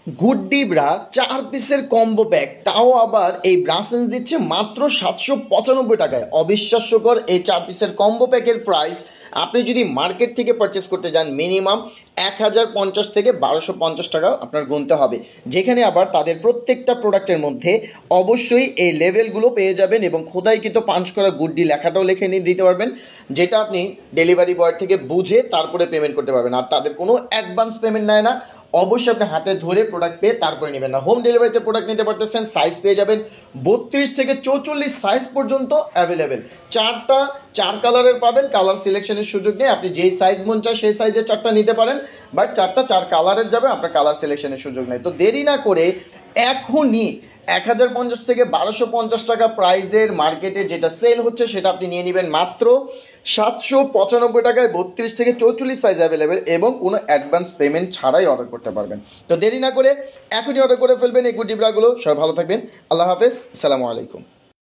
গুড্ডি bra 4 পিসের combo pack, তাও আবার এই ব্রাসেন্স দিচ্ছে মাত্র 795 টাকায়। অবিশ্বাস্যকর এই 4 পিসের কম্বো প্যাকের প্রাইস আপনি যদি মার্কেট থেকে পারচেস করতে যান মিনিমাম 1050 থেকে 1250 টাকা আপনার গুনতে হবে, যেখানে আবার তাদের প্রত্যেকটা প্রোডাক্টের মধ্যে অবশ্যই এই লেভেলগুলো পেয়ে যাবেন এবং খোদাইকৃত পাঞ্চ করা গুড্ডি লেখাটাও লিখে নিয়ে দিতে পারবেন, যেটা আপনি ডেলিভারি বয় থেকে বুঝে তারপরে পেমেন্ট করতে পারবেন। আর তাদের কোনো অ্যাডভান্স পেমেন্ট নেয় না, অবশ্যই আপনি হাতে ধরে প্রোডাক্ট পেয়ে তারপরে নেবেন না। হোম ডেলিভারিতে প্রোডাক্ট নিতে পারতেছেন, সাইজ পেয়ে যাবেন 32 থেকে 44 সাইজ পর্যন্ত অ্যাভেলেবেল। 4 কালারের পাবেন, কালার সিলেকশনের সুযোগ নেই, আপনি যেই সাইজ মন চায় সেই সাইজের 4টা নিতে পারেন, বাট 4 কালারের যাবে, আপনার কালার সিলেকশনের সুযোগ নেই। তো দেরি না করে এখনই 1050 থেকে 1250 টাকা প্রাইজের মার্কেটে যেটা সেল হচ্ছে সেটা আপনি নিয়ে নেবেন মাত্র 795 টাকায়। 32 থেকে 44 সাইজ অ্যাভেলেবেল এবং কোনো অ্যাডভান্স পেমেন্ট ছাড়াই অর্ডার করতে পারবেন। তো দেরি না করে এখনই অর্ডার করে ফেলবেন এই গুড্ডি ব্রাগুলো। সবাই ভালো থাকবেন, আল্লাহ হাফেজ, আসসালামু আলাইকুম।